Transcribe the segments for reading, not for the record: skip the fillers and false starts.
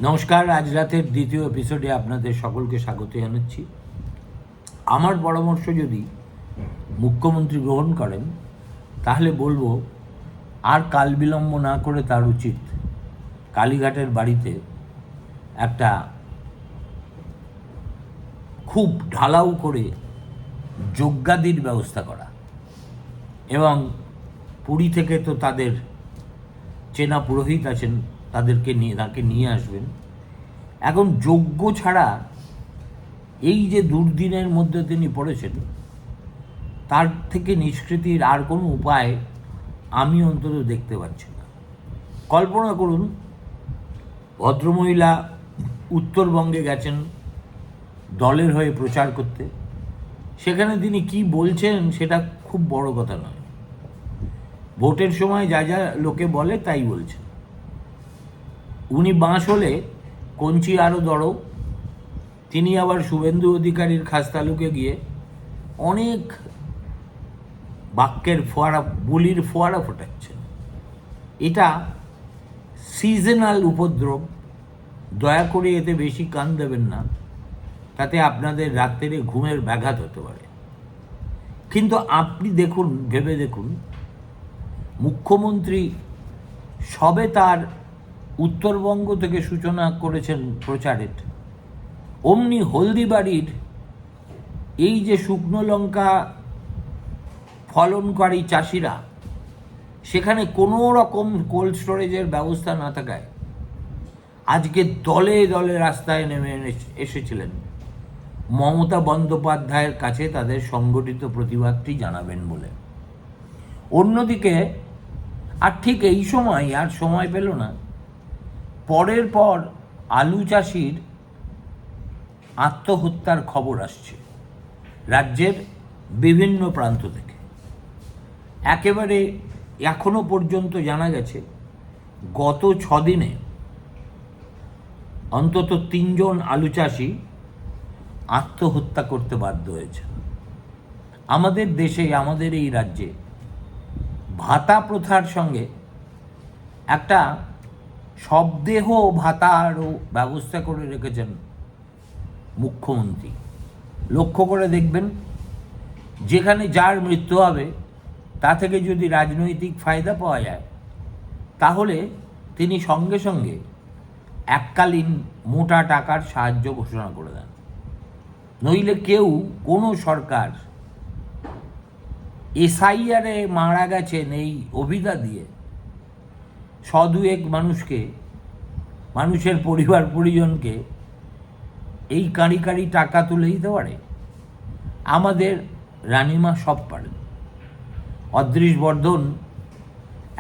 নমস্কার, আজ রাতের দ্বিতীয় এপিসোডে আপনাদের সকলকে স্বাগত জানাচ্ছি। আমার পরামর্শ যদি মুখ্যমন্ত্রী গ্রহণ করেন তাহলে বলবো আর কাল বিলম্ব না করে তার উচিত কালীঘাটের বাড়িতে একটা খুব ঢালাও করে যজ্ঞাদির ব্যবস্থা করা, এবং পুরী থেকে তো তাদের চেনা পুরোহিত আছেন, তাকে নিয়ে আসবেন। এখন যজ্ঞ ছাড়া এই যে দুর্দিনের মধ্যে তিনি পড়েছেন, তার থেকে নিষ্কৃতির আর কোনো উপায় আমি অন্তত দেখতে পাচ্ছি না। কল্পনা করুন, ভদ্রমহিলা উত্তরবঙ্গে গেছেন দলের হয়ে প্রচার করতে, সেখানে তিনি কি বলছেন সেটা খুব বড় কথা নয়। ভোটের সময় যা যা লোকে বলে তাই বলছেন। উনি বাঁশ হলে কঞ্চি আরও দড়ো। তিনি আবার শুভেন্দু অধিকারীর খাস তালুকে গিয়ে অনেক বাক্যের ফোয়ারা, বলির ফোয়ারা ফোটাচ্ছেন। এটা সিজনাল উপদ্রব, দয়া করে এতে বেশি কান দেবেন না, তাতে আপনাদের রাত্রে ঘুমের ব্যাঘাত হতে পারে। কিন্তু আপনি দেখুন, ভেবে দেখুন, মুখ্যমন্ত্রী সবে তার উত্তরবঙ্গ থেকে সূচনা করেছেন প্রচারের, অমনি হলদিবাড়ির এই যে শুকনো লঙ্কা ফলনকারী চাষিরা, সেখানে কোনো রকম কোল্ড স্টোরেজের ব্যবস্থা না থাকায় আজকে দলে দলে রাস্তায় নেমে এসেছিলেন মমতা বন্দ্যোপাধ্যায়ের কাছে তাদের সংগঠিত প্রতিবাদটি জানাবেন বলে। অন্যদিকে আর ঠিক এই সময় আর সময় পেল না, পরের পর আলু চাষির আত্মহত্যার খবর আসছে রাজ্যের বিভিন্ন প্রান্ত থেকে। একেবারে এখনো পর্যন্ত জানা গেছে গত 6 দিনে অন্তত 3 জন আলু চাষি আত্মহত্যা করতে বাধ্য হয়েছে। আমাদের দেশে, আমাদের এই রাজ্যে ভাতা প্রথার সঙ্গে একটা শবদেহ ভাতারও ব্যবস্থা করে রেখেছেন মুখ্যমন্ত্রী। লক্ষ্য করে দেখবেন, যেখানে যার মৃত্যু হবে তা থেকে যদি রাজনৈতিক ফায়দা পাওয়া যায়, তাহলে তিনি সঙ্গে সঙ্গে এককালীন মোটা টাকার সাহায্য ঘোষণা করে দেন। নইলে কোনো সরকার এসআইআরে মারা গেছেন এই অভিধা দিয়ে 100-2 মানুষের পরিবার পরিজনকে এই কাঁড়ি কাঁড়ি টাকা তুলে দিতে পারে? আমাদের রানিমা সব পারেন। অদৃশ বর্ধন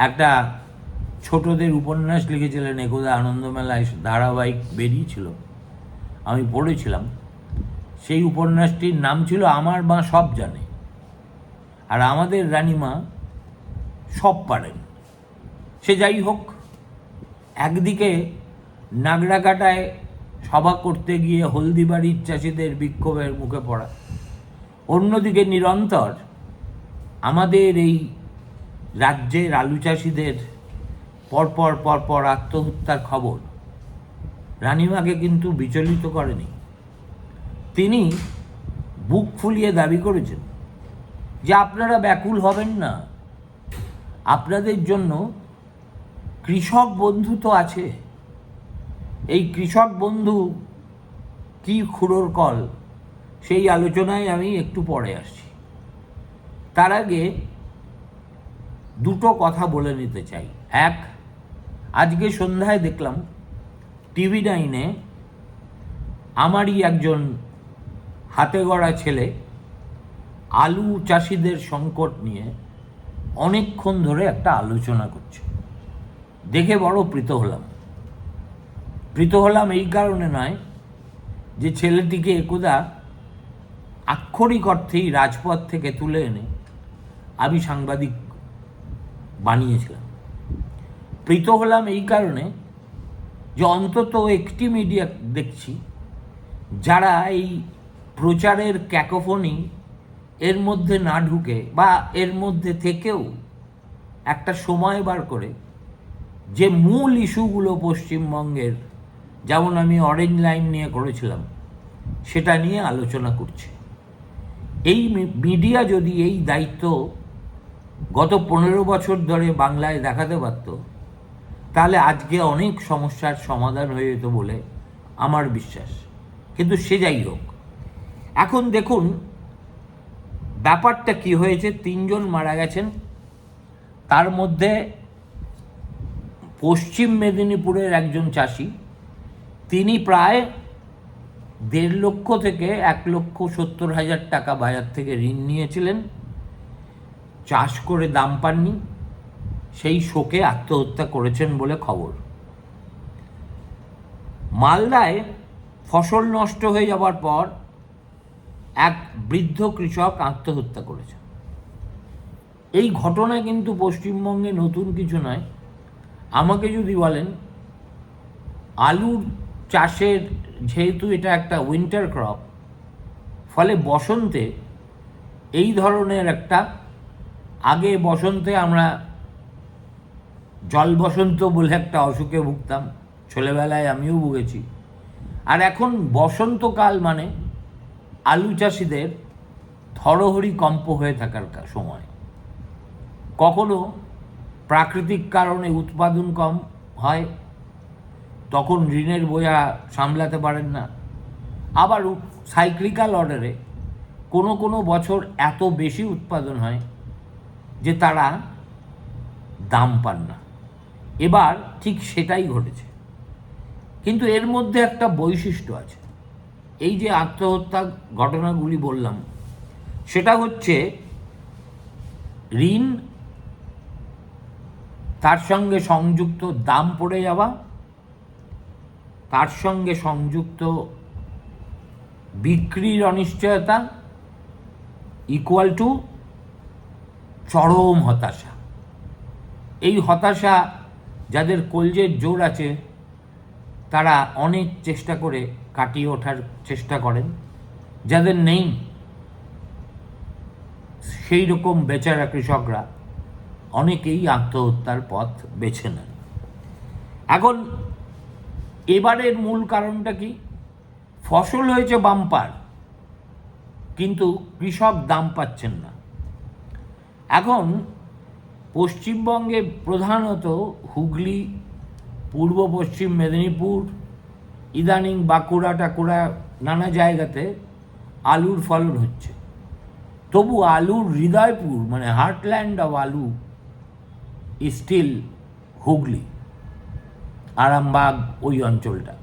একটা ছোটদের উপন্যাস লিখেছিলেন, একদা আনন্দমেলায় ধারাবাহিক বেরিয়েছিল, আমি পড়েছিলাম। সেই উপন্যাসটির নাম ছিল আমার মা সব জানে। আর আমাদের রানিমা সব পারেন। সে যাই হোক, একদিকে নাগরাকাটায় সভা করতে গিয়ে হলদিবাড়ির চাষিদের বিক্ষোভের মুখে পড়া, অন্যদিকে নিরন্তর আমাদের এই রাজ্যের আলু চাষিদের পরপর আত্মহত্যার খবর রানিমাকে কিন্তু বিচলিত করেনি। তিনি বুক ফুলিয়ে দাবি করেছেন যে আপনারা ব্যাকুল হবেন না, আপনাদের জন্য কৃষক বন্ধু তো আছে। এই কৃষক বন্ধু কি খুঁড়োর কল, সেই আলোচনায় আমি একটু পরে আসছি। তার আগে দুটো কথা বলে নিতে চাই। এক, আজকে সন্ধ্যায় দেখলাম TV9-এ আমারই একজন হাতে গড়া ছেলে আলু চাষিদের সংকট নিয়ে অনেকক্ষণ ধরে একটা আলোচনা করছে। দেখে বড় প্রীত হলাম এই কারণে নয় যে ছেলেটিকে একদা আক্ষরিক অর্থেই রাজপথ থেকে তুলে এনে আমি সাংবাদিক বানিয়েছিলাম। প্রীত হলাম এই কারণে যে অন্তত একটি মিডিয়া দেখছি যারা এই প্রচারের ক্যাকোফনি এর মধ্যে না ঢুকে, বা এর মধ্যে থেকেও একটা সময় বার করে যে মূল ইস্যুগুলো পশ্চিমবঙ্গের যেমন আমি অরেঞ্জ লাইন নিয়ে করেছিলাম, সেটা নিয়ে আলোচনা করছে। এই মিডিয়া যদি এই দায়িত্ব গত 15 বছর ধরে বাংলায় দেখাতে পারত, তাহলে আজকে অনেক সমস্যার সমাধান হয়ে যেত বলে আমার বিশ্বাস। কিন্তু সে যাই হোক, এখন দেখুন ব্যাপারটা কি হয়েছে। 3 জন মারা গেছেন, তার মধ্যে পশ্চিম মেদিনীপুরের একজন চাষি, তিনি প্রায় 1.5 লক্ষ থেকে 1,70,000 টাকা বাজার থেকে ঋণ নিয়েছিলেন, চাষ করে দাম পাননি, সেই শোকে আত্মহত্যা করেছেন বলে খবর। মালদায় ফসল নষ্ট হয়ে যাওয়ার পর এক বৃদ্ধ কৃষক আত্মহত্যা করেছে। এই ঘটনা কিন্তু পশ্চিমবঙ্গে নতুন কিছু নয়। আমাকে যদি বলেন, আলুর চাষের যেহেতু এটা একটা উইন্টার ক্রপ, ফলে বসন্তে এই ধরনের একটা, আগে বসন্তে আমরা জল বসন্ত বলে একটা অসুখে ভুগতাম, ছোটবেলায় আমিও ভুগেছি। আর এখন বসন্তকাল মানে আলু চাষিদের থরহরি কম্প হয়ে থাকার সময়। কখনো প্রাকৃতিক কারণে উৎপাদন কম হয়, তখন ঋণের বোঝা সামলাতে পারেন না। আবার সাইক্লিক্যাল অর্ডারে কোনো কোনো বছর এত বেশি উৎপাদন হয় যে তারা দাম পান না। এবার ঠিক সেটাই ঘটেছে। কিন্তু এর মধ্যে একটা বৈশিষ্ট্য আছে। এই যে আত্মহত্যা ঘটনাগুলি বললাম, সেটা হচ্ছে ঋণ, তার সঙ্গে সংযুক্ত দাম পড়ে যাওয়া, তার সঙ্গে সংযুক্ত বিক্রির অনিশ্চয়তা, ইকুয়াল টু চরম হতাশা। এই হতাশা যাদের কলজের জোর আছে তারা অনেক চেষ্টা করে কাটিয়ে ওঠার চেষ্টা করেন, যাদের নেই সেই রকম বেচারা কৃষকরা অনেকেই আত্মহত্যার পথ বেছে নেন। এখন এবারের মূল কারণটা কি? ফসল হয়েছে বাম্পার, কিন্তু কৃষক দাম পাচ্ছেন না। এখন পশ্চিমবঙ্গে প্রধানত হুগলি, পূর্ব পশ্চিম মেদিনীপুর, ইদানিং বাঁকুড়া টাকুড়া নানা জায়গাতে আলুর ফলন হচ্ছে। তবু আলুর হৃদয়পুর মানে হার্টল্যান্ড অফ আলু ইজ স্টিল হুগলি, আরামবাগ, ওই অঞ্চলটা।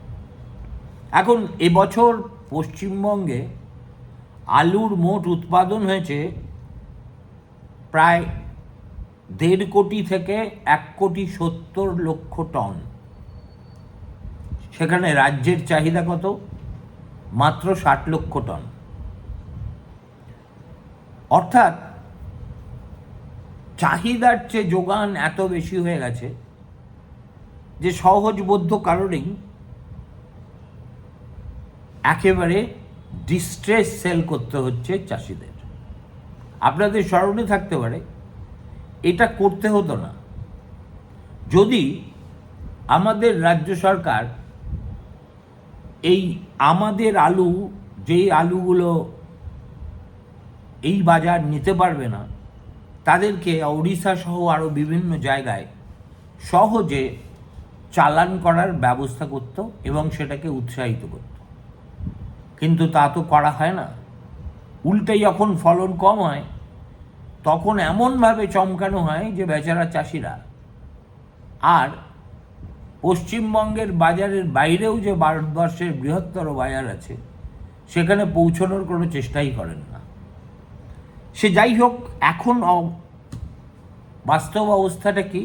এখন এবছর পশ্চিমবঙ্গে আলুর মোট উৎপাদন হয়েছে প্রায় 1.5 কোটি থেকে 1,70,00,000 টন। সেখানে রাজ্যের চাহিদা কত? মাত্র 60 লক্ষ টন। অর্থাৎ চাহিদার চেয়ে যোগান এত বেশি হয়ে গেছে যে সহজবোধ্য কারণেই একেবারে ডিস্ট্রেস সেল করতে হচ্ছে চাষিদের। আপনাদের স্মরণে থাকতে পারে, এটা করতে হতো না যদি আমাদের রাজ্য সরকার এই আমাদের আলু, যেই আলুগুলো এই বাজার নিতে পারবে না, তাদেরকে ওড়িশা সহ আরও বিভিন্ন জায়গায় সহজে চালান করার ব্যবস্থা করত এবং সেটাকে উৎসাহিত করত। কিন্তু তা তো করা হয় না। উল্টে যখন ফলন কম হয় তখন এমনভাবে চমকানো হয় যে বেচারা চাষিরা আর পশ্চিমবঙ্গের বাজারের বাইরেও যে ভারতবর্ষের বৃহত্তর বাজার আছে সেখানে পৌঁছানোর কোনো চেষ্টাই করেন না। সে যাই হোক, এখন বাস্তব অবস্থাটা কি?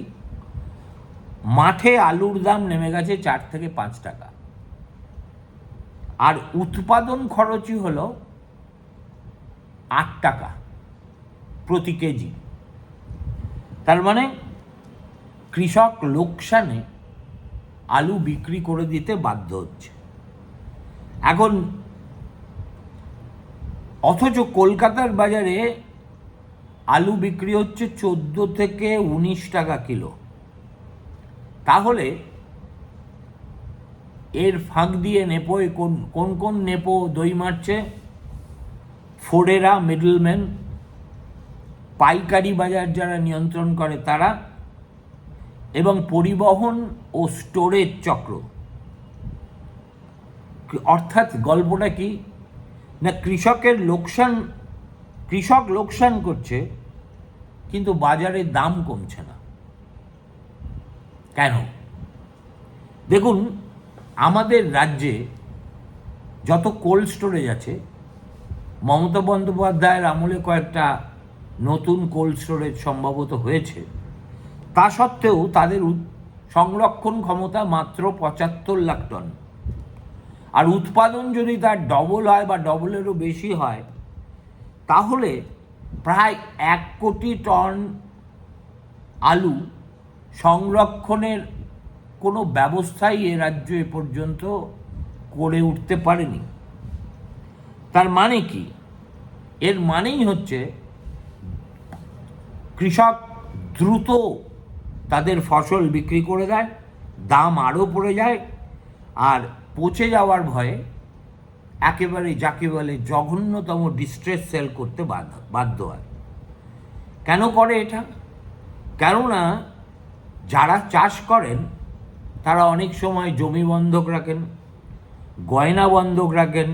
মাঠে আলুর দাম নেমে গেছে 4 থেকে 5 টাকা, আর উৎপাদন খরচই হলো 8 টাকা প্রতি কেজি। তার মানে কৃষক লোকসানে আলু বিক্রি করে দিতে বাধ্য হচ্ছে। এখন অথচ কলকাতার বাজারে আলু বিক্রি হচ্ছে 14 থেকে 19 টাকা কিলো। তাহলে এর ফাঁক দিয়ে নেপোয় কোন কোন নেপো দই মারছে? ফোরেরা, মিডলম্যান, পাইকারি বাজার যারা নিয়ন্ত্রণ করে তারা, এবং পরিবহন ও স্টোরেজ চক্র। অর্থাৎ গল্পটা কি না, কৃষক লোকসান করছে, কিন্তু বাজারে দাম কমছে না। কেন? দেখুন, আমাদের রাজ্যে যত কোল্ড স্টোরেজ আছে, মমতা বন্দ্যোপাধ্যায়ের আমলে কয়েকটা নতুন কোল্ড স্টোরেজ সম্ভবত হয়েছে, তা সত্ত্বেও তাদের সংরক্ষণ ক্ষমতা মাত্র ৭৫ লাখ টন। আর উৎপাদন যদি তার ডবল হয় বা ডবলেরও বেশি হয়, তাহলে প্রায় ১ কোটি টন আলু সংরক্ষণের কোনো ব্যবস্থাই এ রাজ্য এ পর্যন্ত করে উঠতে পারেনি। তার মানে কি? এর মানেই হচ্ছে কৃষক দ্রুত তাদের ফসল বিক্রি করে দেয়, দাম আরও পড়ে যায়, আর পচে যাওয়ার ভয়ে একেবারে যাকে বলে জঘন্যতম ডিস্ট্রেস সেল করতে বাধ্য হয়। কেন করে এটা? কেননা যারা চাষ করেন তারা অনেক সময় জমি বন্ধক রাখেন, গয়না বন্ধক রাখেন,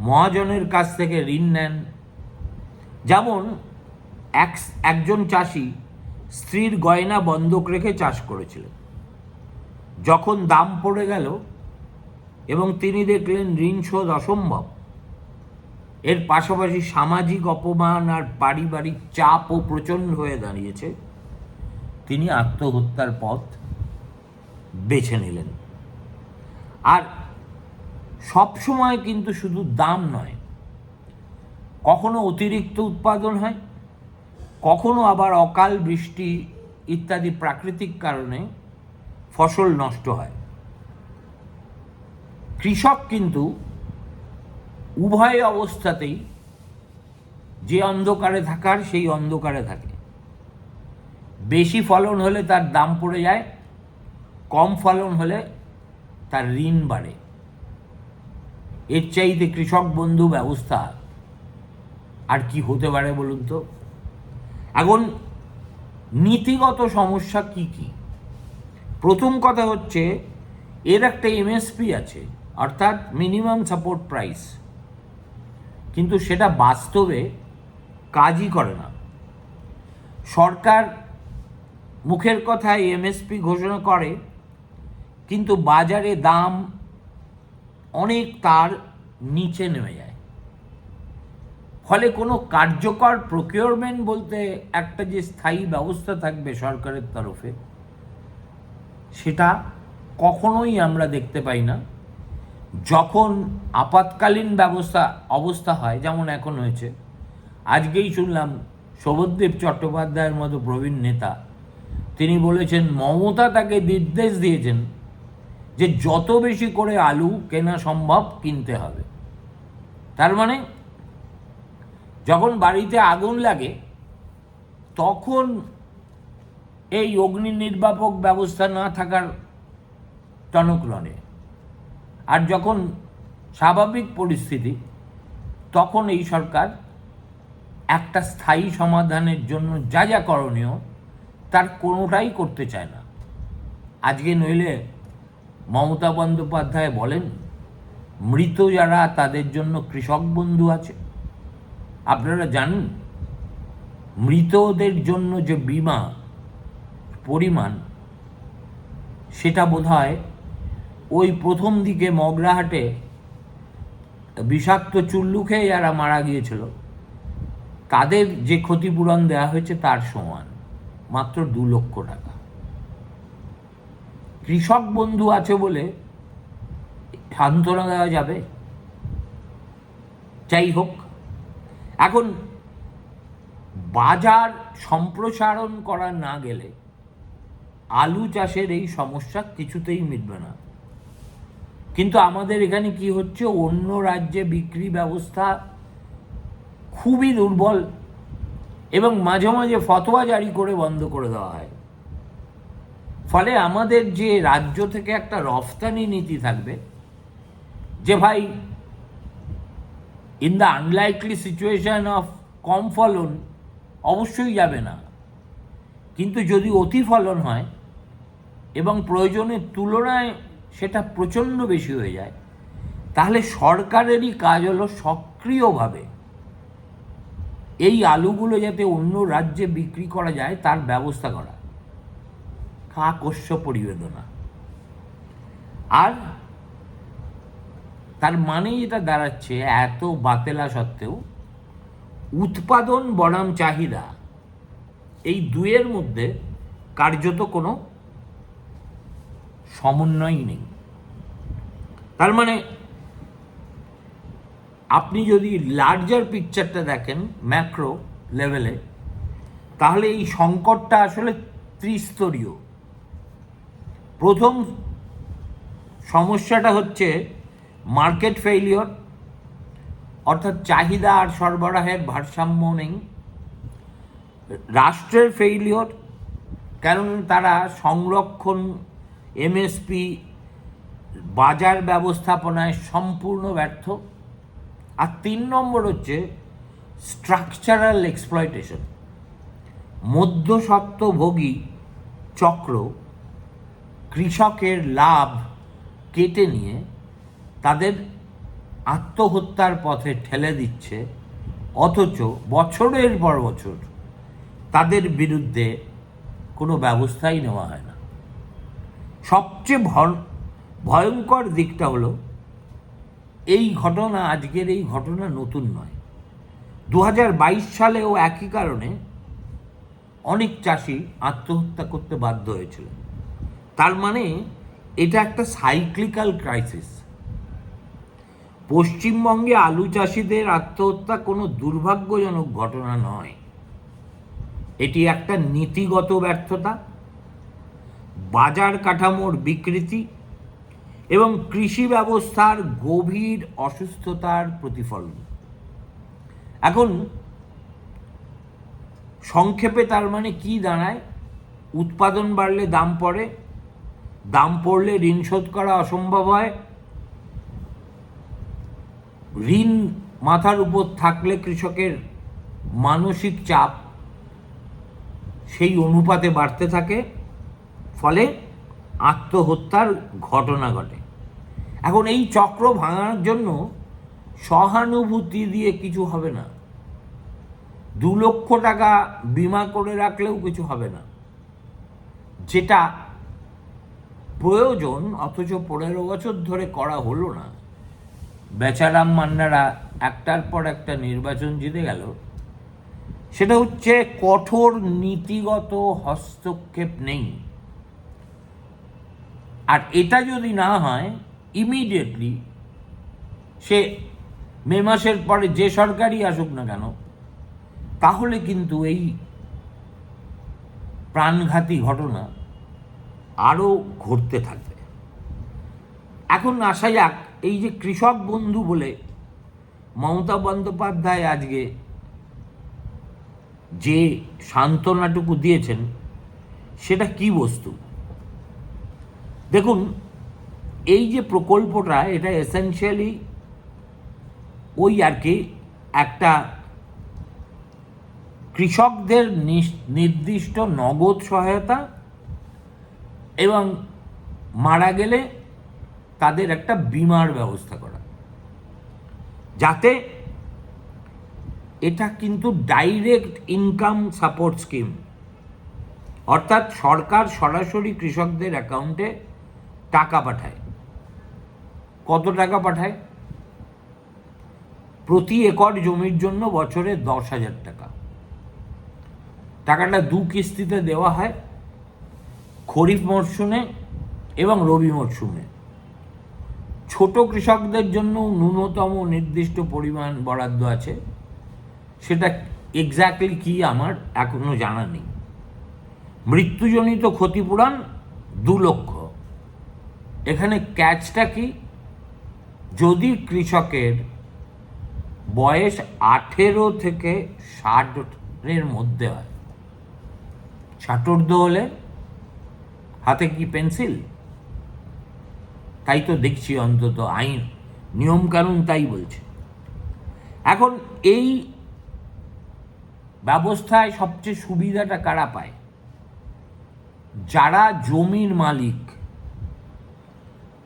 মহাজনের কাছ থেকে ঋণ নেন। যেমন একজন চাষি স্ত্রীর গয়না বন্ধক রেখে চাষ করেছিলেন। যখন দাম পড়ে গেল এবং তিনি দেখলেন ঋণ শোধ অসম্ভব, এর পাশাপাশি সামাজিক অপমান আর পারিবারিক চাপও প্রচণ্ড হয়ে দাঁড়িয়েছে, তিনি আত্মহত্যার পথ বেছে নিলেন। আর সবসময় কিন্তু শুধু দাম নয়, কখনো অতিরিক্ত উৎপাদন হয়, কখনো আবার অকাল বৃষ্টি ইত্যাদি প্রাকৃতিক কারণে ফসল নষ্ট হয়। কৃষক কিন্তু উভয় অবস্থাতেই যে অন্ধকারে থাকার সেই অন্ধকারে থাকে। বেশি ফলন হলে তার দাম পড়ে যায়, কম ফলন হলে তার ঋণ বাড়ে। এর চাইতে কৃষক বন্ধু ব্যবস্থা আর কি হতে পারে বলুন তো? এখন নীতিগত সমস্যা কি কি? প্রথম কথা হচ্ছে, এর একটা এমএসপি আছে, অর্থাৎ মিনিমাম সাপোর্ট প্রাইস, কিন্তু সেটা বাস্তবে কাজই করে না। সরকার মুখের কথায় এমএসপি ঘোষণা করে, কিন্তু বাজারে দাম অনেক তার নিচে নেমে যায়। ফলে কোনো কার্যকর প্রকিউরমেন্ট বলতে একটা যে স্থায়ী ব্যবস্থা থাকবে সরকারের তরফে, সেটা কখনোই আমরা দেখতে পাই না। যখন আপাতকালীন অবস্থা হয়, যেমন এখন হয়েছে, আজকেই শুনলাম শোভনদেব চট্টোপাধ্যায়ের মতো প্রবীণ নেতা তিনি বলেছেন মমতা তাকে নির্দেশ দিয়েছেন যে যত বেশি করে আলু কেনা সম্ভব কিনতে হবে। তার মানে যখন বাড়িতে আগুন লাগে তখন এই অগ্নি নির্বাপক ব্যবস্থা না থাকার টনক নড়ে, আর যখন স্বাভাবিক পরিস্থিতি তখন এই সরকার একটা স্থায়ী সমাধানের জন্য যা যা করণীয় তার কোনোটাই করতে চায় না। আজকে নইলে মমতা বন্দ্যোপাধ্যায় বলেন মৃত যারা তাদের জন্য কৃষক বন্ধু আছে। আপনারা জানেন মৃতদের জন্য যে বিমা পরিমাণ, সেটা বোধহয় ওই প্রথম দিকে মগরাহাটে বিষাক্ত চুল্লু খেয়ে যারা মারা গিয়েছিল তাদের যে ক্ষতিপূরণ দেওয়া হয়েছে তার সমান, মাত্র 2 লক্ষ টাকা। কৃষক বন্ধু আছে বলে সান্ত্বনা দেওয়া যাবে? যাই হোক, এখন বাজার সম্প্রসারণ করা না গেলে আলু চাষের এই সমস্যা কিছুতেই মিটবে না। কিন্তু আমাদের এখানে কি হচ্ছে, অন্য রাজ্যে বিক্রি ব্যবস্থা খুবই দুর্বল এবং মাঝে মাঝে ফতোয়া জারি করে বন্ধ করে দেওয়া হয়। ফলে আমাদের যে রাজ্য থেকে একটা রফতানি নীতি থাকবে যে ভাই in the unlikely situation of কম ফলন অবশ্যই যাবে না, কিন্তু যদি অতি ফলন হয় এবং প্রয়োজনের তুলনায় সেটা প্রচণ্ড বেশি হয়ে যায়, তাহলে সরকারেরই কাজ হলো সক্রিয়ভাবে এই আলুগুলো যাতে অন্য রাজ্যে বিক্রি করা যায় তার ব্যবস্থা করা, কাকস্য পরিবেদনা। আর তার মানেই এটা দাঁড়াচ্ছে এত বাতেলা সত্ত্বেও উৎপাদন বনাম চাহিদা এই দুয়ের মধ্যে কার্যত কোনো সমন্বয়ই নেই। তার মানে আপনি যদি লার্জার পিকচারটা দেখেন ম্যাক্রো লেভেলে, তাহলে এই সংকটটা আসলে ত্রিস্তরীয়। প্রথম সমস্যাটা হচ্ছে মার্কেট ফেইলিওর, অর্থাৎ চাহিদা আর সরবরাহের ভারসাম্য নেই। রাষ্ট্রের ফেইলিওর, কারণ তারা সংরক্ষণ, এমএসপি, বাজার ব্যবস্থাপনায় সম্পূর্ণ ব্যর্থ। আর 3 নম্বর হচ্ছে স্ট্রাকচারাল এক্সপ্লয়টেশন, মধ্যস্বত্বভোগী চক্র কৃষকের লাভ কেটে নিয়ে তাদের আত্মহত্যার পথে ঠেলে দিচ্ছে, অথচ বছরের পর বছর তাদের বিরুদ্ধে কোনো ব্যবস্থাই নেওয়া হয় না। সবচেয়ে ভয়ঙ্কর দিকটা হলো এই ঘটনা, আজকের এই ঘটনা নতুন নয়। 2022 সালেও একই কারণে অনেক চাষি আত্মহত্যা করতে বাধ্য হয়েছিল। তার মানে এটা একটা সাইক্লিক্যাল ক্রাইসিস। পশ্চিমবঙ্গে আলু চাষিদের আত্মহত্যা কোনো দুর্ভাগ্যজনক ঘটনা নয়, এটি একটা নীতিগত ব্যর্থতা, বাজার কাঠামোর বিকৃতি এবং কৃষি ব্যবস্থার গভীর অসুস্থতার প্রতিফলন। এখন সংক্ষেপে তার মানে কি দাঁড়ায়? উৎপাদন বাড়লে দাম পড়ে, দাম পড়লে ঋণ শোধ করা অসম্ভব হয়, ঋণ মাথার উপর থাকলে কৃষকের মানসিক চাপ সেই অনুপাতে বাড়তে থাকে, ফলে আত্মহত্যার ঘটনা ঘটে। এখন এই চক্র ভাঙার জন্য সহানুভূতি দিয়ে কিছু হবে না, 2 লক্ষ টাকা বিমা করে রাখলেও কিছু হবে না, যেটা প্রয়োজন অথচ 15 বছর ধরে করা হলো না। বেচারাম মান্নারা একটার পর একটা নির্বাচন জিতে গেল। সেটা হচ্ছে কঠোর নীতিগত হস্তক্ষেপ নেই। আর এটা যদি না হয়, ইমিডিয়েটলি সে মে মাসের পরে যে সরকারই আসুক না কেন, তাহলে কিন্তু এই প্রাণঘাতী ঘটনা আরও ঘটতে থাকবে। এখন আসা যাক, এই যে কৃষক বন্ধু বলে মমতা বন্দ্যোপাধ্যায় আজকে যে সান্ত্বনাটুকু দিয়েছেন, সেটা কি বস্তু? দেখুন, এই যে প্রকল্পটা, এটা এসেনশিয়ালি ওই আর কি একটা কৃষকদের নির্দিষ্ট নগদ সহায়তা এবং মারা গেলে তাদের একটা বিমার ব্যবস্থা করা, যাতে এটা কিন্তু ডাইরেক্ট ইনকাম সাপোর্ট স্কিম, অর্থাৎ সরকার সরাসরি কৃষকদের অ্যাকাউন্টে টাকা পাঠায়। কত টাকা পাঠায়? প্রতি একর জমির জন্য বছরে 10,000 টাকা। টাকাটা 2 কিস্তিতে দেওয়া হয়, খরিফ মরশুমে এবং রবি মরশুমে। ছোট কৃষকদের জন্য ন্যূনতম নির্দিষ্ট পরিমাণ বরাদ্দ আছে, সেটা এক্স্যাক্টলি কি আমার এখনো জানা নেই। মৃত্যুজনিত ক্ষতিপূরণ 2 লক্ষ। এখানে ক্যাচটা কি? যদি কৃষকের বয়স 18 থেকে 60-এর মধ্যে হয়, 60 হলে হাতে কি পেন্সিল? তাই তো দেখছি, অন্তত আইন নিয়মকানুন তাই বলছে। এখন এই ব্যবস্থায় সবচেয়ে সুবিধাটা কারা পায়? যারা জমির মালিক।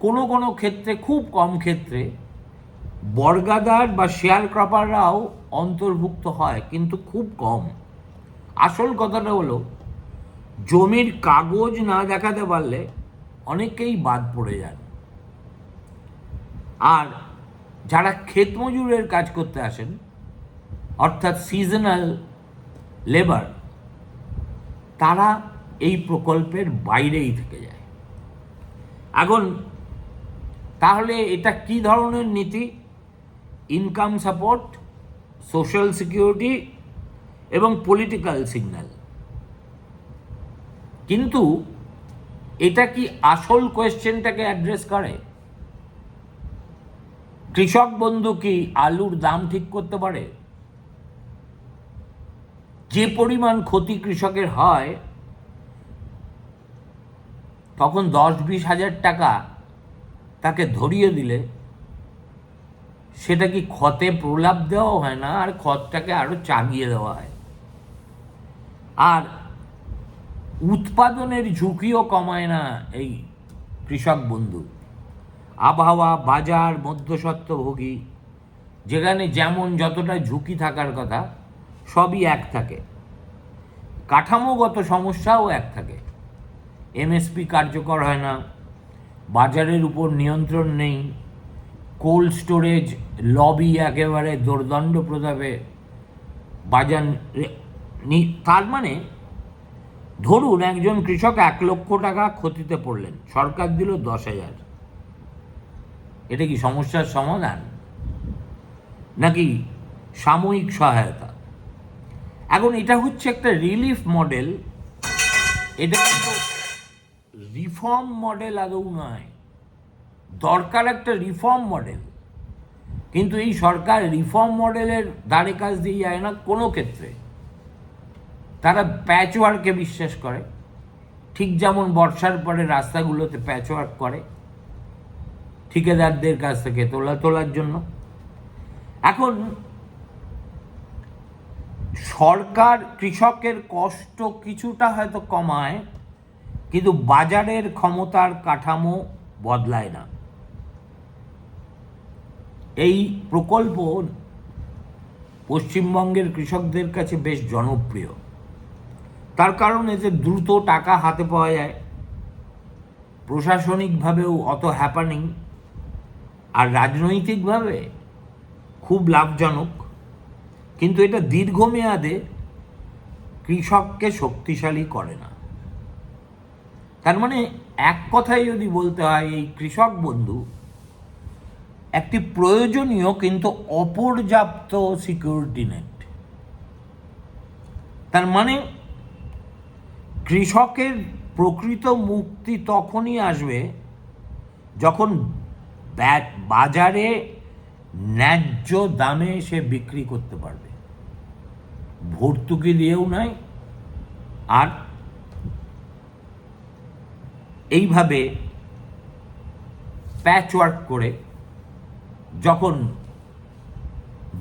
কোনো কোনো ক্ষেত্রে, খুব কম ক্ষেত্রে, বর্গাদার বা শেয়ার ক্রপাররাও অন্তর্ভুক্ত হয়, কিন্তু খুব কম। আসল কথাটা হলো, জমির কাগজ না দেখাতে পারলে অনেকেই বাদ পড়ে যান। আর যারা ক্ষেত মজুরের কাজ করতে আসেন, অর্থাৎ সিজনাল লেবার, তারা এই প্রকল্পের বাইরেই থেকে যায়। এখন তাহলে এটা কি ধরনের নীতি? ইনকাম সাপোর্ট, সোশ্যাল সিকিউরিটি এবং পলিটিক্যাল সিগন্যাল। কিন্তু এটা কি আসল কোয়েশ্চেনটাকে অ্যাড্রেস করে? কৃষক বন্ধু কি আলুর দাম ঠিক করতে পারে? যে পরিমাণ ক্ষতি কৃষকের হয়, তখন 10-20 হাজার টাকা তাকে ধরিয়ে দিলে সেটা কি ক্ষতে প্রলাপ দেওয়া হয় না, আর ক্ষতটাকে আরো চাগিয়ে দেওয়া হয়। আর উৎপাদনের ঝুঁকিও কমায় না এই কৃষক বন্ধু। আবহাওয়া, বাজার, মধ্যস্বত্বভোগী, যেখানে যেমন যতটা ঝুঁকি থাকার কথা সবই এক থাকে। কাঠামোগত সমস্যাও এক থাকে। এমএসপি কার্যকর হয় না, বাজারের উপর নিয়ন্ত্রণ নেই, কোল্ড স্টোরেজ লবি একেবারে দোর্দণ্ড প্রতাপে বাজার। তার মানে ধরুন একজন কৃষক 1 লক্ষ টাকা ক্ষতিতে পড়লেন, সরকার দিল 10,000। এটা কি সমস্যার সমাধান নাকি সাময়িক সহায়তা? এখন এটা হচ্ছে একটা রিলিফ মডেল, এটা কিন্তু রিফর্ম মডেল আদৌ নয়। দরকার একটা রিফর্ম মডেল, কিন্তু এই সরকার রিফর্ম মডেলের ধারে কাজ দিয়ে যায় না কোনো ক্ষেত্রে। তারা প্যাচওয়ার্কে বিশ্বাস করে, ঠিক যেমন বর্ষার পরে রাস্তাগুলোতে প্যাচওয়ার্ক করে ঠিকাদারদের কাছ থেকে তোলার জন্য। এখন সরকার কৃষকের কষ্ট কিছুটা হয়তো কমায়, কিন্তু বাজারের ক্ষমতার কাঠামো বদলায় না। এই প্রকল্প পশ্চিমবঙ্গের কৃষকদের কাছে বেশ জনপ্রিয়, তার কারণ এতে দ্রুত টাকা হাতে পাওয়া যায়, প্রশাসনিকভাবেও অত হ্যাপানিং, আর রাজনৈতিকভাবে খুব লাভজনক। কিন্তু এটা দীর্ঘমেয়াদে কৃষককে শক্তিশালী করে না। তার মানে এক কথায় যদি বলতে হয়, এই কৃষক বন্ধু একটি প্রয়োজনীয় কিন্তু অপর্যাপ্ত সিকিউরিটি নেট। তার মানে কৃষকের প্রকৃত মুক্তি তখনই আসবে যখন বাজারে ন্যায্য দামে সে বিক্রি করতে পারবে, ভর্তুকি দিয়েও নয়। আর এইভাবে প্যাচওয়ার্ক করে যখন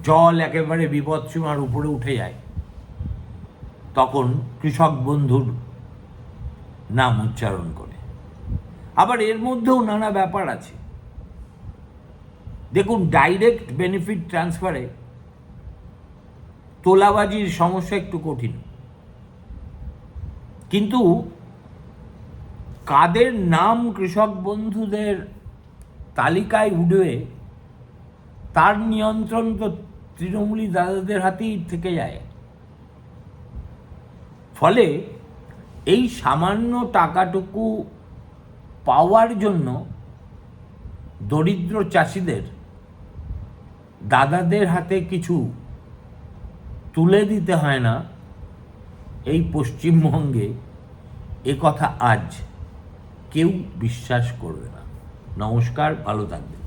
জল একেবারে বিপদসীমার উপরে উঠে যায়, তখন কৃষক বন্ধুর নাম উচ্চারণ করে। আবার এর মধ্যেও নানা ব্যাপার আছে। দেখুন, ডাইরেক্ট বেনিফিট ট্রান্সফারে তোলাবাজির সমস্যা একটু কঠিন, কিন্তু কাদের নাম কৃষক বন্ধুদের তালিকায় উঠবে তার নিয়ন্ত্রণ তো তৃণমূলী দাদাদের হাতেই থেকে যায়। ফলে এই সামান্য টাকাটুকু পাওয়ার জন্য দরিদ্র চাষিদের দাদাদের হাতে কিছু তুলে দিতে হয় না, এই পশ্চিমবঙ্গে এ কথা আজ কেউ বিশ্বাস করবে না। নমস্কার, ভালো থাকবেন।